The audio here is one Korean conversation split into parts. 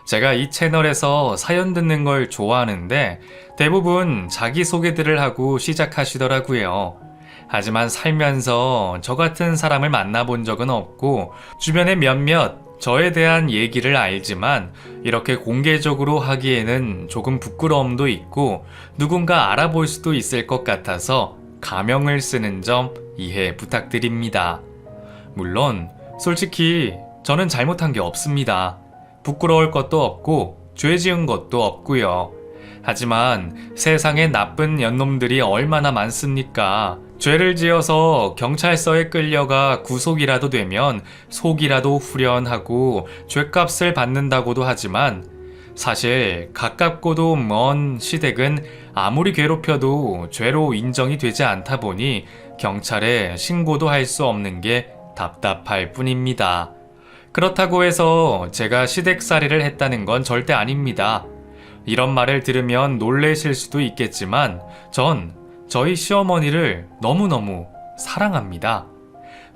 제가 이 채널에서 사연 듣는 걸 좋아하는데 대부분 자기소개들을 하고 시작하시더라고요. 하지만 살면서 저 같은 사람을 만나본 적은 없고 주변에 몇몇 저에 대한 얘기를 알지만 이렇게 공개적으로 하기에는 조금 부끄러움도 있고 누군가 알아볼 수도 있을 것 같아서 가명을 쓰는 점 이해 부탁드립니다. 물론 솔직히 저는 잘못한 게 없습니다. 부끄러울 것도 없고 죄 지은 것도 없고요. 하지만 세상에 나쁜 연놈들이 얼마나 많습니까? 죄를 지어서 경찰서에 끌려가 구속이라도 되면 속이라도 후련하고 죄값을 받는다고도 하지만 사실 가깝고도 먼 시댁은 아무리 괴롭혀도 죄로 인정이 되지 않다 보니 경찰에 신고도 할 수 없는 게 답답할 뿐입니다. 그렇다고 해서 제가 시댁살이를 했다는 건 절대 아닙니다. 이런 말을 들으면 놀라실 수도 있겠지만 전 저희 시어머니를 너무너무 사랑합니다.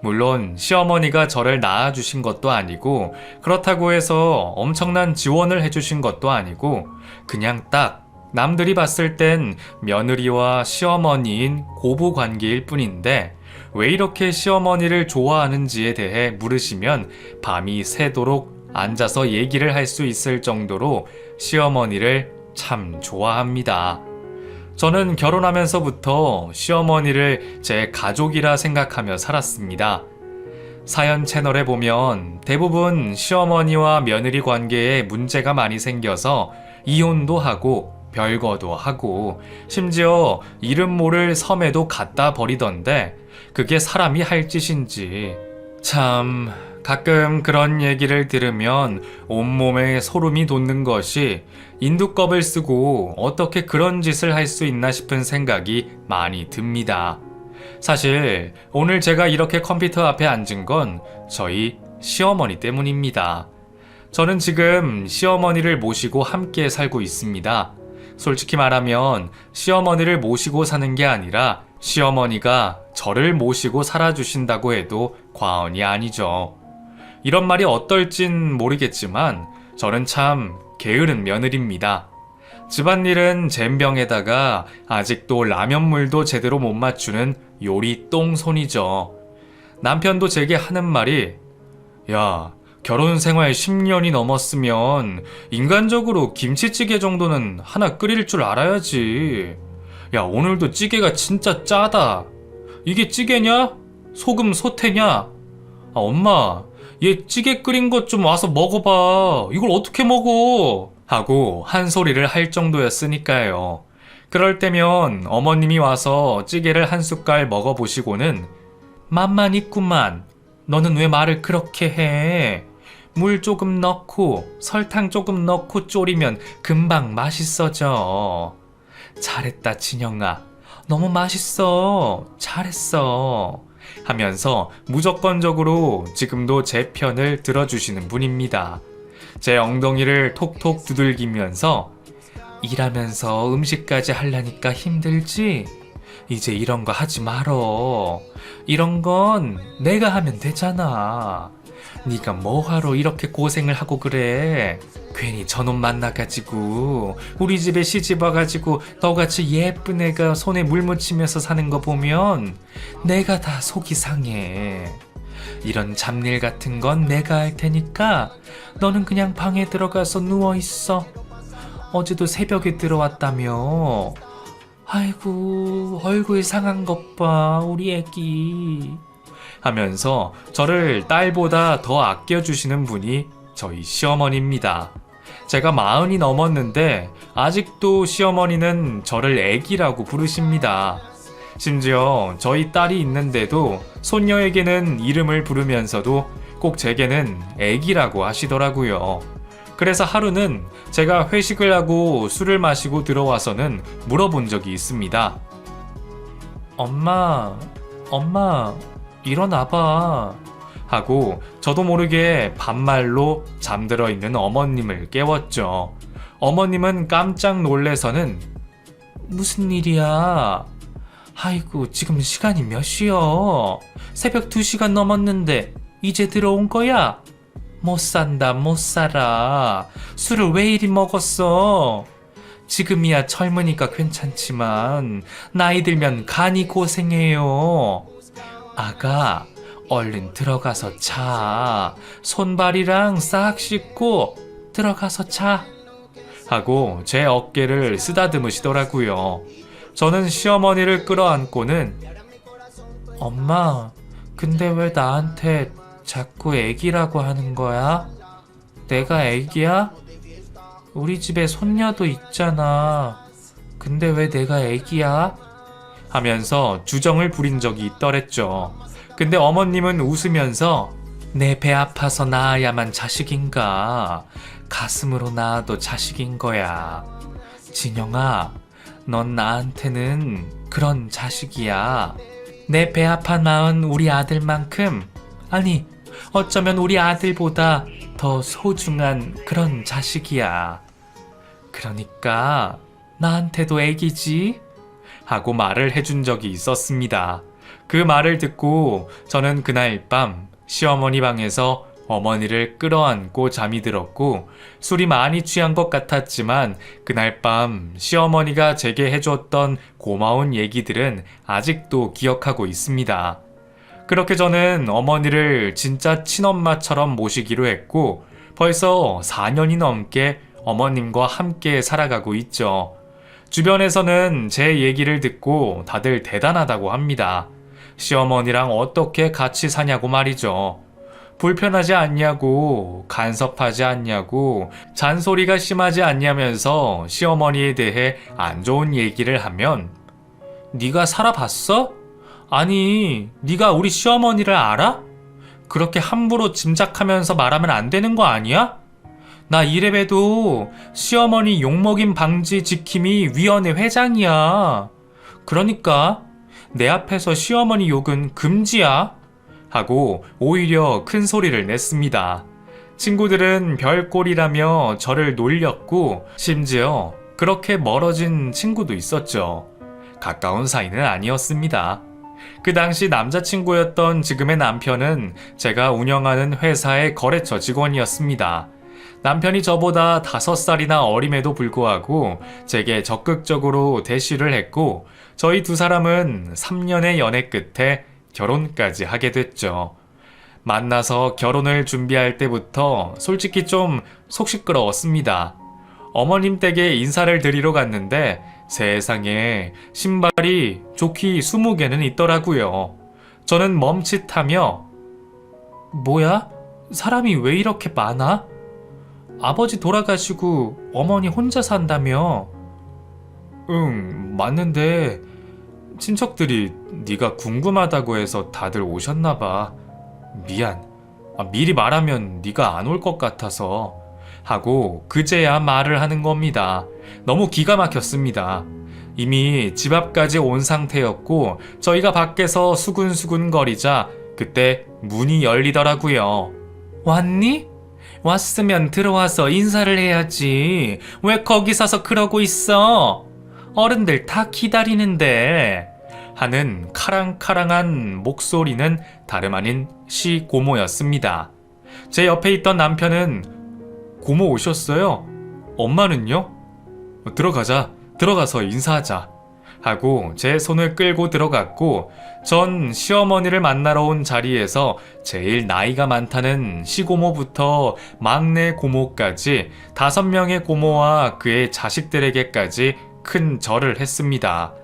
물론 시어머니가 저를 낳아주신 것도 아니고 그렇다고 해서 엄청난 지원을 해주신 것도 아니고 그냥 딱 남들이 봤을 땐 며느리와 시어머니인 고부 관계일 뿐인데 왜 이렇게 시어머니를 좋아하는지에 대해 물으시면 밤이 새도록 앉아서 얘기를 할 수 있을 정도로 시어머니를 참 좋아합니다. 저는 결혼하면서부터 시어머니를 제 가족이라 생각하며 살았습니다. 사연 채널에 보면 대부분 시어머니와 며느리 관계에 문제가 많이 생겨서 이혼도 하고 별거도 하고 심지어 이름 모를 섬에도 갖다 버리던데 그게 사람이 할 짓인지 참 가끔 그런 얘기를 들으면 온몸에 소름이 돋는 것이 인두껍을 쓰고 어떻게 그런 짓을 할 수 있나 싶은 생각이 많이 듭니다. 사실 오늘 제가 이렇게 컴퓨터 앞에 앉은 건 저희 시어머니 때문입니다. 저는 지금 시어머니를 모시고 함께 살고 있습니다. 솔직히 말하면 시어머니를 모시고 사는 게 아니라 시어머니가 저를 모시고 살아주신다고 해도 과언이 아니죠. 이런 말이 어떨진 모르겠지만 저는 참 게으른 며느리입니다. 집안일은 젬병에다가 아직도 라면물도 제대로 못 맞추는 요리 똥손이죠. 남편도 제게 하는 말이 야, 결혼 생활 10년이 넘었으면 인간적으로 김치찌개 정도는 하나 끓일 줄 알아야지. 야, 오늘도 찌개가 진짜 짜다. 이게 찌개냐? 소금 소태냐? 아, 엄마, 얘 찌개 끓인 것 좀 와서 먹어봐. 이걸 어떻게 먹어? 하고 한 소리를 할 정도였으니까요. 그럴 때면 어머님이 와서 찌개를 한 숟갈 먹어보시고는 맛만 있구만. 너는 왜 말을 그렇게 해? 물 조금 넣고 설탕 조금 넣고 졸이면 금방 맛있어져. 잘했다 진영아. 너무 맛있어. 잘했어. 하면서 무조건적으로 지금도 제 편을 들어주시는 분입니다. 제 엉덩이를 톡톡 두들기면서 일하면서 음식까지 하려니까 힘들지? 이제 이런 거 하지 말어. 이런 건 내가 하면 되잖아. 네가 뭐하러 이렇게 고생을 하고 그래? 괜히 저놈 만나가지고 우리 집에 시집 와가지고 너같이 예쁜 애가 손에 물 묻히면서 사는 거 보면 내가 다 속이 상해. 이런 잡일 같은 건 내가 할 테니까 너는 그냥 방에 들어가서 누워있어. 어제도 새벽에 들어왔다며. 아이고 얼굴 상한 것 봐 우리 애기. 하면서 저를 딸보다 더 아껴주시는 분이 저희 시어머니입니다. 제가 40이 넘었는데 아직도 시어머니는 저를 애기라고 부르십니다. 심지어 저희 딸이 있는데도 손녀에게는 이름을 부르면서도 꼭 제게는 애기라고 하시더라고요. 그래서 하루는 제가 회식을 하고 술을 마시고 들어와서는 물어본 적이 있습니다. 엄마 일어나봐 하고 저도 모르게 반말로 잠들어 있는 어머님을 깨웠죠. 어머님은 깜짝 놀래서는 무슨 일이야? 아이고 지금 시간이 몇 시여? 새벽 2시간 넘었는데 이제 들어온 거야? 못 산다, 못 살아. 술을 왜 이리 먹었어? 지금이야 젊으니까 괜찮지만 나이 들면 간이 고생해요. 아가, 얼른 들어가서 자. 손발이랑 싹 씻고 들어가서 자. 하고 제 어깨를 쓰다듬으시더라고요. 저는 시어머니를 끌어안고는 엄마, 근데 왜 나한테 자꾸 애기라고 하는 거야? 내가 애기야? 우리 집에 손녀도 있잖아. 근데 왜 내가 애기야? 하면서 주정을 부린 적이 있더랬죠. 근데 어머님은 웃으면서 내 배 아파서 낳아야만 자식인가? 가슴으로 낳아도 자식인 거야. 진영아, 넌 나한테는 그런 자식이야. 내 배 아파 낳은 우리 아들만큼, 아니, 어쩌면 우리 아들보다 더 소중한 그런 자식이야. 그러니까 나한테도 애기지? 하고 말을 해준 적이 있었습니다. 그 말을 듣고 저는 그날 밤 시어머니 방에서 어머니를 끌어안고 잠이 들었고, 술이 많이 취한 것 같았지만 그날 밤 시어머니가 제게 해줬던 고마운 얘기들은 아직도 기억하고 있습니다. 그렇게 저는 어머니를 진짜 친엄마처럼 모시기로 했고, 벌써 4년이 넘게 어머님과 함께 살아가고 있죠. 주변에서는 제 얘기를 듣고 다들 대단하다고 합니다. 시어머니랑 어떻게 같이 사냐고 말이죠. 불편하지 않냐고, 간섭하지 않냐고, 잔소리가 심하지 않냐면서 시어머니에 대해 안 좋은 얘기를 하면, 네가 살아봤어? 아니, 네가 우리 시어머니를 알아? 그렇게 함부로 짐작하면서 말하면 안 되는 거 아니야? 나 이래봬도 시어머니 욕먹임 방지 지킴이 위원회 회장이야. 그러니까 내 앞에서 시어머니 욕은 금지야. 하고 오히려 큰 소리를 냈습니다. 친구들은 별꼴이라며 저를 놀렸고, 심지어 그렇게 멀어진 친구도 있었죠. 가까운 사이는 아니었습니다. 그 당시 남자친구였던 지금의 남편은 제가 운영하는 회사의 거래처 직원이었습니다. 남편이 저보다 5살이나 어림에도 불구하고 제게 적극적으로 대시를 했고, 저희 두 사람은 3년의 연애 끝에 결혼까지 하게 됐죠. 만나서 결혼을 준비할 때부터 솔직히 좀 속 시끄러웠습니다. 어머님 댁에 인사를 드리러 갔는데 세상에 신발이 좋기 20개는 있더라고요. 저는 멈칫하며 뭐야? 사람이 왜 이렇게 많아? 아버지 돌아가시고 어머니 혼자 산다며? 응, 맞는데 친척들이 네가 궁금하다고 해서 다들 오셨나봐. 미안. 미리 말하면 네가 안 올 것 같아서. 하고 그제야 말을 하는 겁니다. 너무 기가 막혔습니다. 이미 집 앞까지 온 상태였고 저희가 밖에서 수근수근 거리자 그때 문이 열리더라고요. 왔니? 왔으면 들어와서 인사를 해야지. 왜 거기 서서 그러고 있어? 어른들 다 기다리는데. 하는 카랑카랑한 목소리는 다름 아닌 시고모였습니다. 제 옆에 있던 남편은 고모 오셨어요? 엄마는요? 들어가자. 들어가서 인사하자. 하고 제 손을 끌고 들어갔고, 전 시어머니를 만나러 온 자리에서 제일 나이가 많다는 시고모부터 막내 고모까지 5명의 고모와 그의 자식들에게까지 큰 절을 했습니다.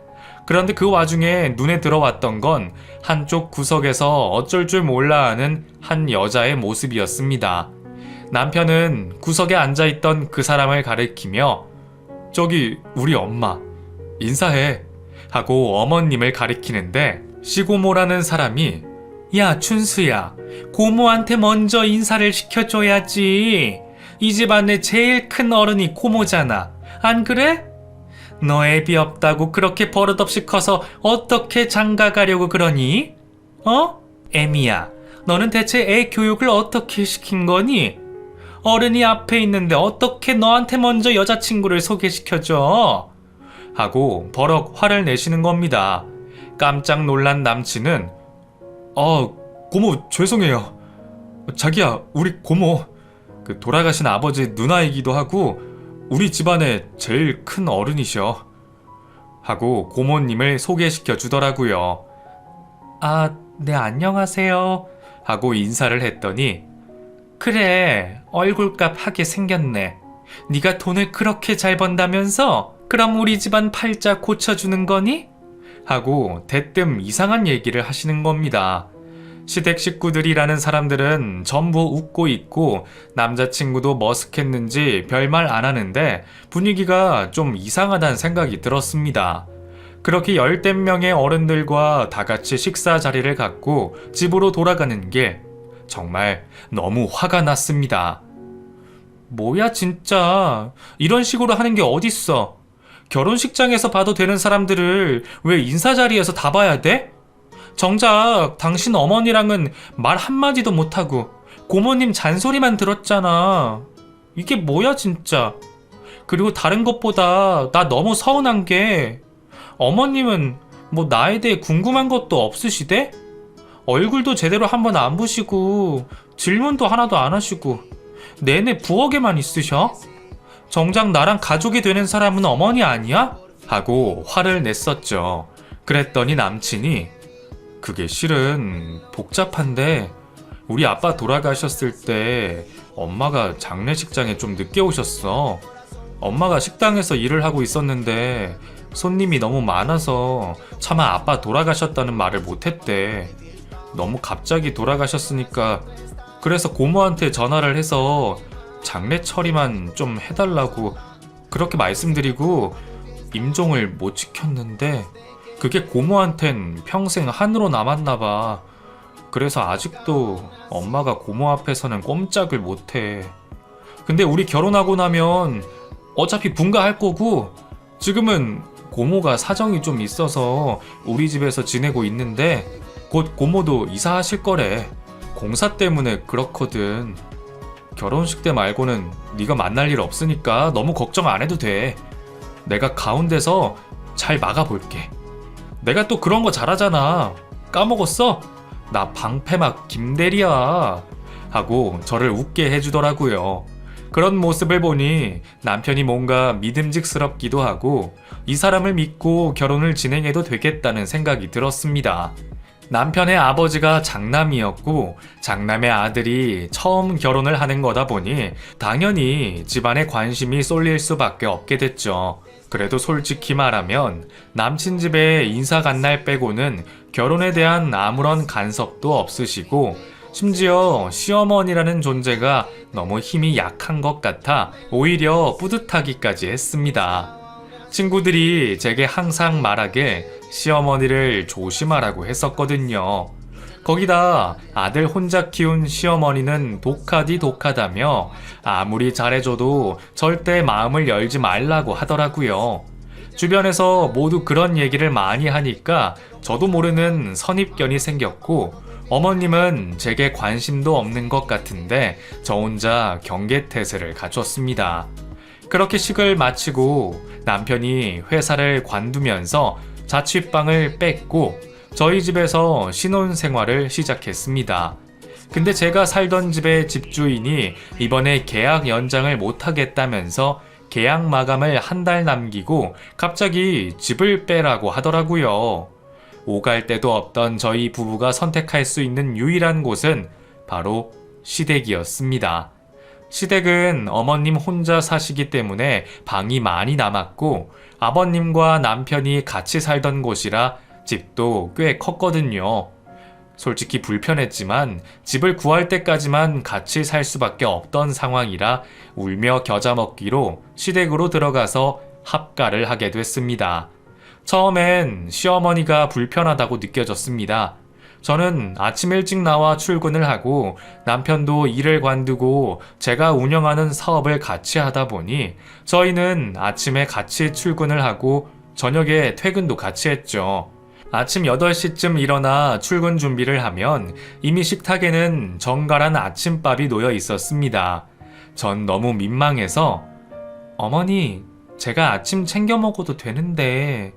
그런데 그 와중에 눈에 들어왔던 건 한쪽 구석에서 어쩔 줄 몰라 하는 한 여자의 모습이었습니다. 남편은 구석에 앉아있던 그 사람을 가리키며 저기 우리 엄마 인사해 하고 어머님을 가리키는데, 시고모라는 사람이 야 춘수야, 고모한테 먼저 인사를 시켜줘야지. 이 집안의 제일 큰 어른이 고모잖아. 안 그래? 너 애비 없다고 그렇게 버릇없이 커서 어떻게 장가가려고 그러니? 애미야, 너는 대체 애 교육을 어떻게 시킨 거니? 어른이 앞에 있는데 어떻게 너한테 먼저 여자친구를 소개시켜줘? 하고 버럭 화를 내시는 겁니다. 깜짝 놀란 남친은 고모 죄송해요. 자기야, 우리 고모, 그 돌아가신 아버지 누나이기도 하고 우리 집안의 제일 큰 어른이셔. 하고 고모님을 소개시켜 주더라고요. 아, 네, 안녕하세요. 하고 인사를 했더니, 그래, 얼굴값 하게 생겼네. 네가 돈을 그렇게 잘 번다면서 그럼 우리 집안 팔자 고쳐주는 거니? 하고 대뜸 이상한 얘기를 하시는 겁니다. 시댁 식구들이라는 사람들은 전부 웃고 있고 남자친구도 머쓱했는지 별말 안 하는데 분위기가 좀 이상하다는 생각이 들었습니다. 그렇게 열댓 명의 어른들과 다 같이 식사 자리를 갖고 집으로 돌아가는 길, 정말 너무 화가 났습니다. 뭐야 진짜, 이런 식으로 하는 게 어딨어. 결혼식장에서 봐도 되는 사람들을 왜 인사 자리에서 다 봐야 돼? 정작 당신 어머니랑은 말 한마디도 못하고 고모님 잔소리만 들었잖아. 이게 뭐야 진짜. 그리고 다른 것보다 나 너무 서운한 게, 어머님은 뭐 나에 대해 궁금한 것도 없으시대? 얼굴도 제대로 한번 안 보시고 질문도 하나도 안 하시고 내내 부엌에만 있으셔? 정작 나랑 가족이 되는 사람은 어머니 아니야? 하고 화를 냈었죠. 그랬더니 남친이, 그게 실은 복잡한데 우리 아빠 돌아가셨을 때 엄마가 장례식장에 좀 늦게 오셨어. 엄마가 식당에서 일을 하고 있었는데 손님이 너무 많아서 차마 아빠 돌아가셨다는 말을 못했대. 너무 갑자기 돌아가셨으니까 그래서 고모한테 전화를 해서 장례 처리만 좀 해달라고 그렇게 말씀드리고 임종을 못 지켰는데 그게 고모한텐 평생 한으로 남았나봐. 그래서 아직도 엄마가 고모 앞에서는 꼼짝을 못해. 근데 우리 결혼하고 나면 어차피 분가할 거고 지금은 고모가 사정이 좀 있어서 우리 집에서 지내고 있는데 곧 고모도 이사하실 거래. 공사 때문에 그렇거든. 결혼식 때 말고는 네가 만날 일 없으니까 너무 걱정 안 해도 돼. 내가 가운데서 잘 막아볼게. 내가 또 그런 거 잘하잖아. 까먹었어? 나 방패막 김대리야. 하고 저를 웃게 해주더라고요. 그런 모습을 보니 남편이 뭔가 믿음직스럽기도 하고 이 사람을 믿고 결혼을 진행해도 되겠다는 생각이 들었습니다. 남편의 아버지가 장남이었고 장남의 아들이 처음 결혼을 하는 거다 보니 당연히 집안에 관심이 쏠릴 수밖에 없게 됐죠. 그래도 솔직히 말하면 남친 집에 인사 간 날 빼고는 결혼에 대한 아무런 간섭도 없으시고 심지어 시어머니라는 존재가 너무 힘이 약한 것 같아 오히려 뿌듯하기까지 했습니다. 친구들이 제게 항상 말하길 시어머니를 조심하라고 했었거든요. 거기다 아들 혼자 키운 시어머니는 독하디 독하다며 아무리 잘해줘도 절대 마음을 열지 말라고 하더라고요. 주변에서 모두 그런 얘기를 많이 하니까 저도 모르는 선입견이 생겼고 어머님은 제게 관심도 없는 것 같은데 저 혼자 경계태세를 갖췄습니다. 그렇게 식을 마치고 남편이 회사를 관두면서 자취방을 뺐고 저희 집에서 신혼생활을 시작했습니다. 근데 제가 살던 집의 집주인이 이번에 계약 연장을 못하겠다면서 계약 마감을 한 달 남기고 갑자기 집을 빼라고 하더라고요. 오갈 데도 없던 저희 부부가 선택할 수 있는 유일한 곳은 바로 시댁이었습니다. 시댁은 어머님 혼자 사시기 때문에 방이 많이 남았고 아버님과 남편이 같이 살던 곳이라 집도 꽤 컸거든요. 솔직히 불편했지만 집을 구할 때까지만 같이 살 수밖에 없던 상황이라 울며 겨자 먹기로 시댁으로 들어가서 합가를 하게 됐습니다. 처음엔 시어머니가 불편하다고 느껴졌습니다. 저는 아침 일찍 나와 출근을 하고 남편도 일을 관두고 제가 운영하는 사업을 같이 하다 보니 저희는 아침에 같이 출근을 하고 저녁에 퇴근도 같이 했죠. 아침 8시쯤 일어나 출근 준비를 하면 이미 식탁에는 정갈한 아침밥이 놓여 있었습니다. 전 너무 민망해서 어머니, 제가 아침 챙겨 먹어도 되는데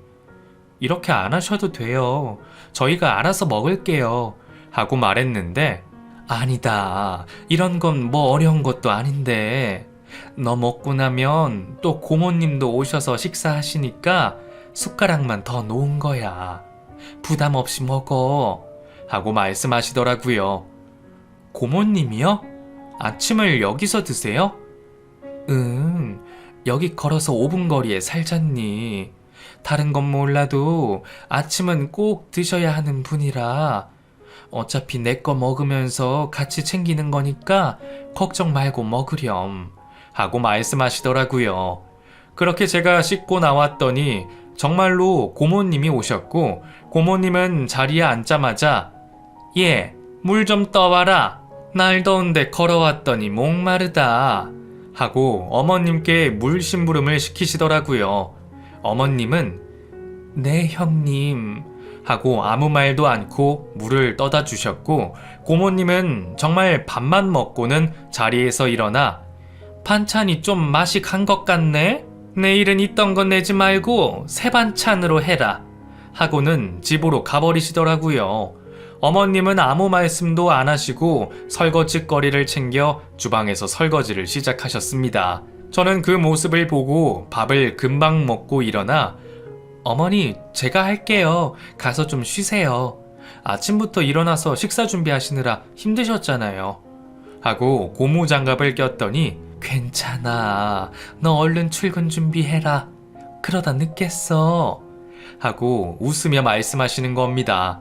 이렇게 안 하셔도 돼요. 저희가 알아서 먹을게요. 하고 말했는데 아니다. 이런 건 뭐 어려운 것도 아닌데. 너 먹고 나면 또 고모님도 오셔서 식사하시니까 숟가락만 더 놓은 거야. 부담 없이 먹어. 하고 말씀하시더라고요. 고모님이요? 아침을 여기서 드세요? 응, 여기 걸어서 5분 거리에 살잖니. 다른 건 몰라도 아침은 꼭 드셔야 하는 분이라 어차피 내 거 먹으면서 같이 챙기는 거니까 걱정 말고 먹으렴. 하고 말씀하시더라고요. 그렇게 제가 씻고 나왔더니 정말로 고모님이 오셨고 고모님은 자리에 앉자마자 예, 물 좀 떠와라. 날 더운데 걸어왔더니 목마르다. 하고 어머님께 물 심부름을 시키시더라고요. 어머님은 네 형님 하고 아무 말도 않고 물을 떠다 주셨고 고모님은 정말 밥만 먹고는 자리에서 일어나 반찬이 좀 맛이 간 것 같네? 내일은 있던 거 내지 말고 새 반찬으로 해라. 하고는 집으로 가버리시더라고요. 어머님은 아무 말씀도 안 하시고 설거지거리를 챙겨 주방에서 설거지를 시작하셨습니다. 저는 그 모습을 보고 밥을 금방 먹고 일어나 어머니, 제가 할게요. 가서 좀 쉬세요. 아침부터 일어나서 식사 준비하시느라 힘드셨잖아요. 하고 고무 장갑을 꼈더니 괜찮아. 너 얼른 출근 준비해라. 그러다 늦겠어. 하고 웃으며 말씀하시는 겁니다.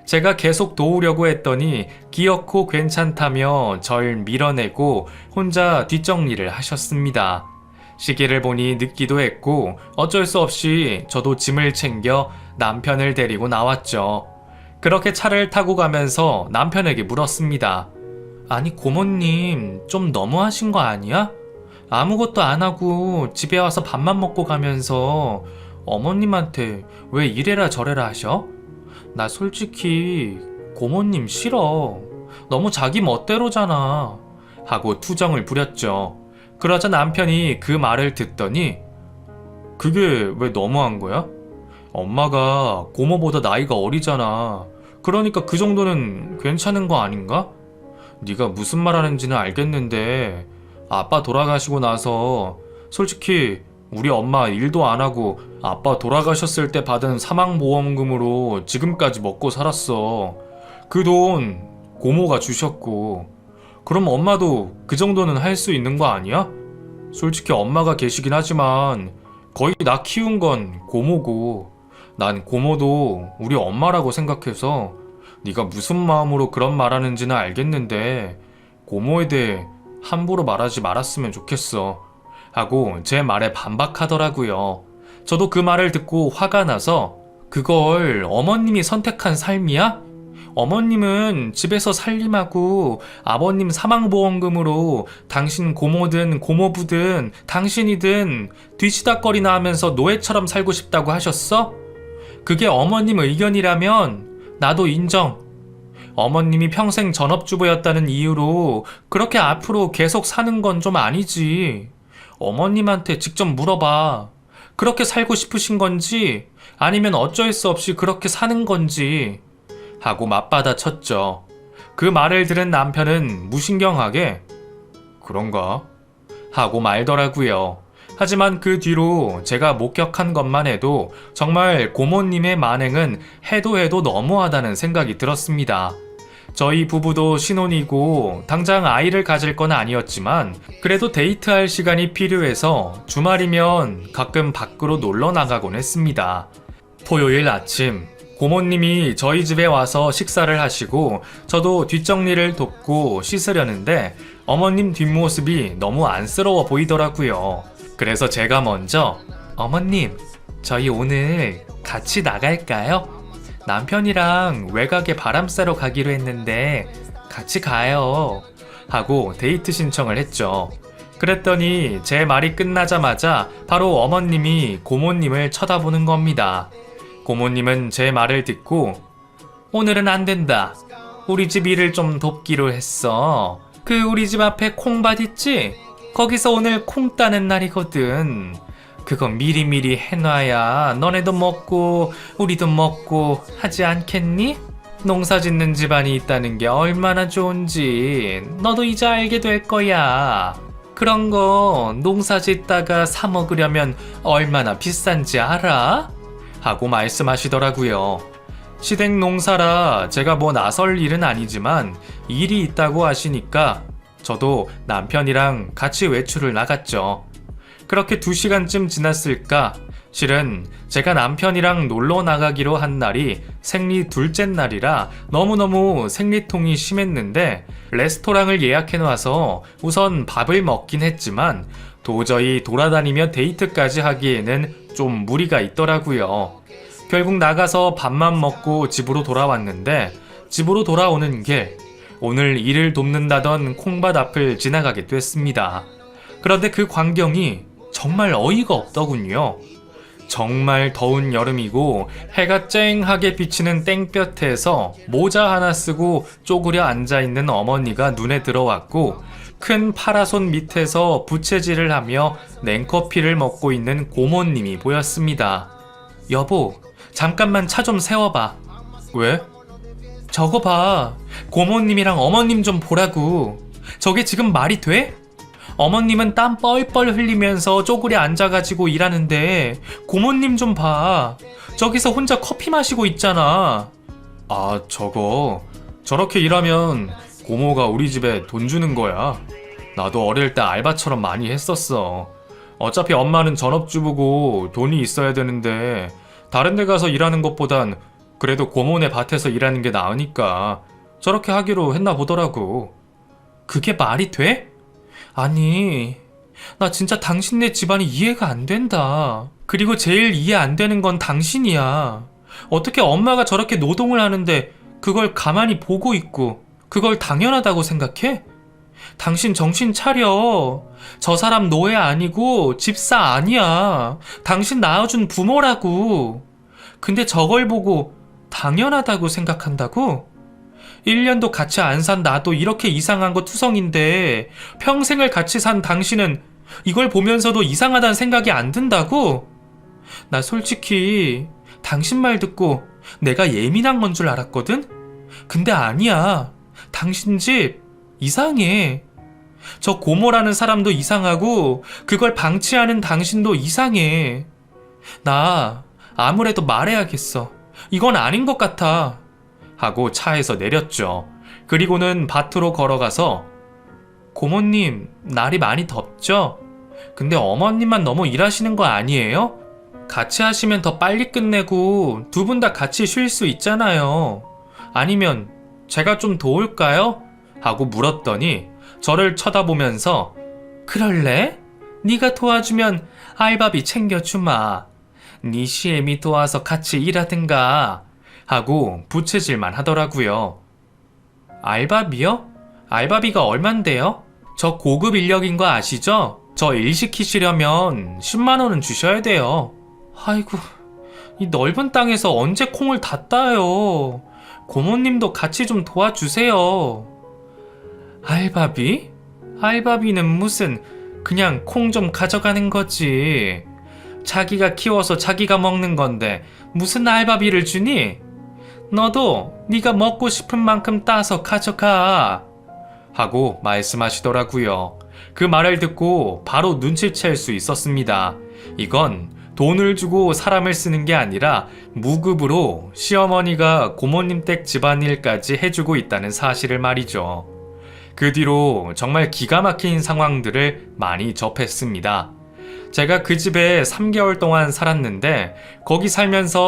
제가 계속 도우려고 했더니 귀엽고 괜찮다며 절 밀어내고 혼자 뒷정리를 하셨습니다. 시계를 보니 늦기도 했고 어쩔 수 없이 저도 짐을 챙겨 남편을 데리고 나왔죠. 그렇게 차를 타고 가면서 남편에게 물었습니다. 아니 고모님 좀 너무하신 거 아니야? 아무것도 안 하고 집에 와서 밥만 먹고 가면서 어머님한테 왜 이래라 저래라 하셔? 나 솔직히 고모님 싫어. 너무 자기 멋대로잖아. 하고 투정을 부렸죠. 그러자 남편이 그 말을 듣더니 그게 왜 너무한 거야? 엄마가 고모보다 나이가 어리잖아. 그러니까 그 정도는 괜찮은 거 아닌가? 네가 무슨 말 하는지는 알겠는데 아빠 돌아가시고 나서 솔직히 우리 엄마 일도 안 하고 아빠 돌아가셨을 때 받은 사망보험금으로 지금까지 먹고 살았어. 그 돈 고모가 주셨고 그럼 엄마도 그 정도는 할 수 있는 거 아니야? 솔직히 엄마가 계시긴 하지만 거의 나 키운 건 고모고 난 고모도 우리 엄마라고 생각해서 네가 무슨 마음으로 그런 말하는지는 알겠는데 고모에 대해 함부로 말하지 말았으면 좋겠어. 하고 제 말에 반박하더라고요. 저도 그 말을 듣고 화가 나서 그걸 어머님이 선택한 삶이야? 어머님은 집에서 살림하고 아버님 사망보험금으로 당신 고모든 고모부든 당신이든 뒤치다꺼리나 하면서 노예처럼 살고 싶다고 하셨어? 그게 어머님 의견이라면 나도 인정. 어머님이 평생 전업주부였다는 이유로 그렇게 앞으로 계속 사는 건 좀 아니지. 어머님한테 직접 물어봐. 그렇게 살고 싶으신 건지 아니면 어쩔 수 없이 그렇게 사는 건지. 하고 맞받아 쳤죠. 그 말을 들은 남편은 무신경하게 그런가? 하고 말더라고요. 하지만 그 뒤로 제가 목격한 것만 해도 정말 고모님의 만행은 해도 해도 너무하다는 생각이 들었습니다. 저희 부부도 신혼이고 당장 아이를 가질 건 아니었지만 그래도 데이트할 시간이 필요해서 주말이면 가끔 밖으로 놀러 나가곤 했습니다. 토요일 아침 고모님이 저희 집에 와서 식사를 하시고 저도 뒷정리를 돕고 씻으려는데 어머님 뒷모습이 너무 안쓰러워 보이더라고요. 그래서 제가 먼저 어머님, 저희 오늘 같이 나갈까요? 남편이랑 외곽에 바람 쐬러 가기로 했는데 같이 가요. 하고 데이트 신청을 했죠. 그랬더니 제 말이 끝나자마자 바로 어머님이 고모님을 쳐다보는 겁니다. 고모님은 제 말을 듣고 오늘은 안 된다. 우리 집 일을 좀 돕기로 했어. 그 우리 집 앞에 콩밭 있지? 거기서 오늘 콩 따는 날이거든. 그거 미리미리 해놔야 너네도 먹고 우리도 먹고 하지 않겠니? 농사 짓는 집안이 있다는 게 얼마나 좋은지 너도 이제 알게 될 거야. 그런 거 농사 짓다가 사 먹으려면 얼마나 비싼지 알아? 하고 말씀하시더라고요. 시댁 농사라 제가 뭐 나설 일은 아니지만 일이 있다고 하시니까 저도 남편이랑 같이 외출을 나갔죠. 그렇게 2시간쯤 지났을까? 실은 제가 남편이랑 놀러 나가기로 한 날이 생리 둘째 날이라 너무너무 생리통이 심했는데 레스토랑을 예약해놔서 우선 밥을 먹긴 했지만 도저히 돌아다니며 데이트까지 하기에는 좀 무리가 있더라고요. 결국 나가서 밥만 먹고 집으로 돌아왔는데 집으로 돌아오는 길 오늘 일을 돕는다던 콩밭 앞을 지나가게 됐습니다. 그런데 그 광경이 정말 어이가 없더군요. 정말 더운 여름이고 해가 쨍하게 비치는 땡볕에서 모자 하나 쓰고 쪼그려 앉아있는 어머니가 눈에 들어왔고 큰 파라손 밑에서 부채질을 하며 냉커피를 먹고 있는 고모님이 보였습니다. 여보, 잠깐만 차 좀 세워봐. 왜? 저거 봐. 고모님이랑 어머님 좀 보라고. 저게 지금 말이 돼? 어머님은 땀 뻘뻘 흘리면서 쪼그려 앉아가지고 일하는데 고모님 좀 봐. 저기서 혼자 커피 마시고 있잖아. 아, 저거 저렇게 일하면 고모가 우리 집에 돈 주는 거야. 나도 어릴 때 알바처럼 많이 했었어. 어차피 엄마는 전업주부고 돈이 있어야 되는데 다른 데 가서 일하는 것보단 그래도 고모네 밭에서 일하는 게 나으니까 저렇게 하기로 했나 보더라고. 그게 말이 돼? 아니, 나 진짜 당신네 집안이 이해가 안 된다. 그리고 제일 이해 안 되는 건 당신이야. 어떻게 엄마가 저렇게 노동을 하는데 그걸 가만히 보고 있고 그걸 당연하다고 생각해? 당신 정신 차려. 저 사람 노예 아니고 집사 아니야. 당신 낳아준 부모라고. 근데 저걸 보고 당연하다고 생각한다고? 1년도 같이 안 산 나도 이렇게 이상한 거 투성인데 평생을 같이 산 당신은 이걸 보면서도 이상하다는 생각이 안 든다고? 나 솔직히 당신 말 듣고 내가 예민한 건 줄 알았거든? 근데 아니야. 당신 집 이상해. 저 고모라는 사람도 이상하고 그걸 방치하는 당신도 이상해. 나 아무래도 말해야겠어. 이건 아닌 것 같아. 하고 차에서 내렸죠. 그리고는 밭으로 걸어가서 고모님, 날이 많이 덥죠? 근데 어머님만 너무 일하시는 거 아니에요? 같이 하시면 더 빨리 끝내고 두 분 다 같이 쉴 수 있잖아요. 아니면 제가 좀 도울까요? 하고 물었더니 저를 쳐다보면서 그럴래? 네가 도와주면 알바비 챙겨주마. 네 시애미 도와서 같이 일하든가. 하고 부채질만 하더라고요. 알바비요? 알바비가 얼만데요? 저 고급 인력인 거 아시죠? 저 일 시키시려면 10만 원은 주셔야 돼요. 아이고, 이 넓은 땅에서 언제 콩을 다 따요. 고모님도 같이 좀 도와주세요. 알바비? 알바비는 무슨 그냥 콩 좀 가져가는 거지. 자기가 키워서 자기가 먹는 건데 무슨 알바비를 주니? 너도 네가 먹고 싶은 만큼 따서 가져가. 하고 말씀하시더라고요. 그 말을 듣고 바로 눈치챌 수 있었습니다. 이건 돈을 주고 사람을 쓰는 게 아니라 무급으로 시어머니가 고모님 댁 집안일까지 해주고 있다는 사실을 말이죠. 그 뒤로 정말 기가 막힌 상황들을 많이 접했습니다. 제가 그 집에 3개월 동안 살았는데 거기 살면서